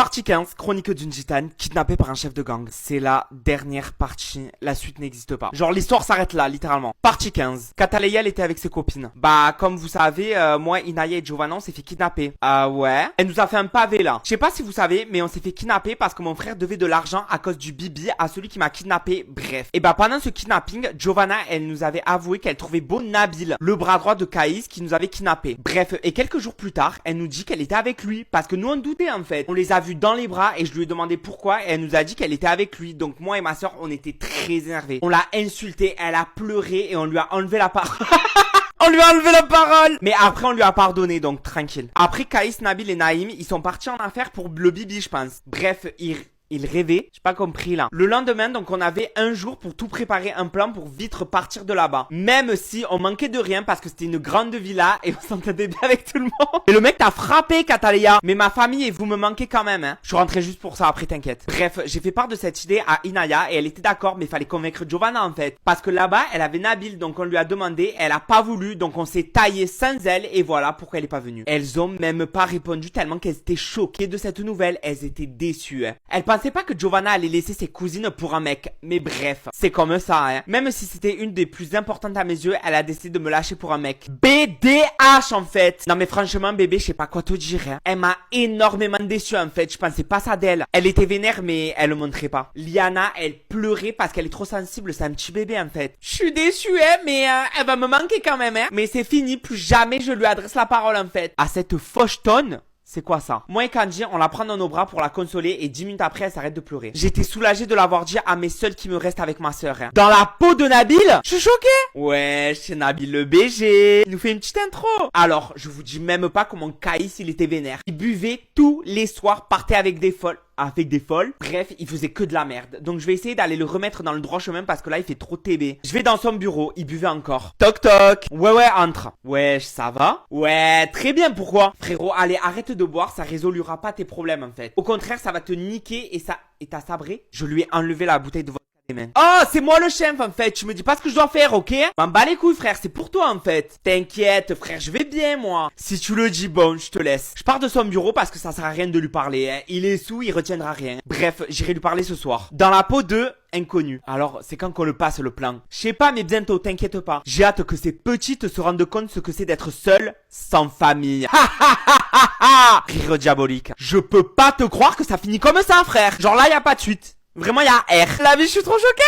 Partie 15, chronique d'une gitane kidnappée par un chef de gang. C'est la dernière partie, la suite n'existe pas. Genre l'histoire s'arrête là, littéralement. Partie 15, Kataleya elle était avec ses copines. Bah comme vous savez, moi, Inaya et Giovanna on s'est fait kidnapper. Ah ouais. Elle nous a fait un pavé là. Je sais pas si vous savez, mais on s'est fait kidnapper parce que mon frère devait de l'argent à cause du bibi à celui qui m'a kidnappé. Bref. Et bah pendant ce kidnapping, Giovanna elle nous avait avoué qu'elle trouvait beau Nabil, le bras droit de Caïs qui nous avait kidnappé. Bref, et quelques jours plus tard, elle nous dit qu'elle était avec lui parce que nous on doutait en fait. On les a vus dans les bras et je lui ai demandé pourquoi et elle nous a dit qu'elle était avec lui. Donc moi et ma soeur on était très énervés. On l'a insultée, elle a pleuré et on lui a enlevé la parole. On lui a enlevé la parole. Mais après on lui a pardonné, donc tranquille. Après Caïs, Nabil et Naïm, ils sont partis en affaire pour le bibi je pense. Bref, il rêvait, j'ai pas compris là. Le lendemain, donc on avait un jour pour tout préparer un plan pour vite repartir de là-bas. Même si on manquait de rien parce que c'était une grande villa et on s'entendait bien avec tout le monde. Et le mec t'a frappé, Kataleya. Mais ma famille et vous me manquez quand même, hein. Je suis rentré juste pour ça, après t'inquiète. Bref, j'ai fait part de cette idée à Inaya et elle était d'accord, mais fallait convaincre Giovanna en fait. Parce que là-bas, elle avait Nabil, donc on lui a demandé, elle a pas voulu, donc on s'est taillé sans elle et voilà pourquoi elle est pas venue. Elles ont même pas répondu tellement qu'elles étaient choquées de cette nouvelle. Elles étaient déçues, hein. Elles pensaient pas que Giovanna allait laisser ses cousines pour un mec. Mais bref, c'est comme ça, hein. Même si c'était une des plus importantes à mes yeux, elle a décidé de me lâcher pour un mec. BDH en fait. Non mais franchement bébé, je sais pas quoi te dire, hein. Elle m'a énormément déçu en fait. Je pensais pas ça d'elle. Elle était vénère mais elle le montrait pas. Liana, elle pleurait parce qu'elle est trop sensible. C'est un petit bébé en fait. Je suis déçue, hein, mais elle va me manquer quand même, hein. Mais c'est fini, plus jamais je lui adresse la parole en fait. À cette fauchetonne. C'est quoi ça? Moi et Kanji, on la prend dans nos bras pour la consoler et 10 minutes après, elle s'arrête de pleurer. J'étais soulagé de l'avoir dit à mes seuls qui me restent avec ma sœur. Hein. Dans la peau de Nabil? Je suis choqué. Ouais, c'est Nabil le BG. Il nous fait une petite intro. Alors, je vous dis même pas comment Caïs, il était vénère. Il buvait tous les soirs, partait avec des folles. Bref, il faisait que de la merde. Donc je vais essayer d'aller le remettre dans le droit chemin parce que là il fait trop TB. Je vais dans son bureau, il buvait encore. Toc toc. Ouais, entre. Wesh, ça va? Ouais, très bien, pourquoi? Frérot, allez, arrête de boire, ça résolura pas tes problèmes en fait. Au contraire, ça va te niquer et t'as sabré? Je lui ai enlevé la bouteille de vodka des mains. Oh, c'est moi le chef en fait, tu me dis pas ce que je dois faire, ok? M'en bats les couilles frère, c'est pour toi en fait. T'inquiète frère, je vais bien moi. Si tu le dis, bon, je te laisse. Je pars de son bureau parce que ça sert à rien de lui parler, hein. Il est sous, il retiendra rien. Bref, j'irai lui parler ce soir. Dans la peau de inconnu. Alors, c'est quand qu'on le passe le plan? Je sais pas, mais bientôt, t'inquiète pas. J'ai hâte que ces petites se rendent compte ce que c'est d'être seule, sans famille. Ha ha ha ha ha. Rire diabolique. Je peux pas te croire que ça finit comme ça, frère. Genre là, y a pas de suite. Vraiment, y a R. La vie, je suis trop choquée.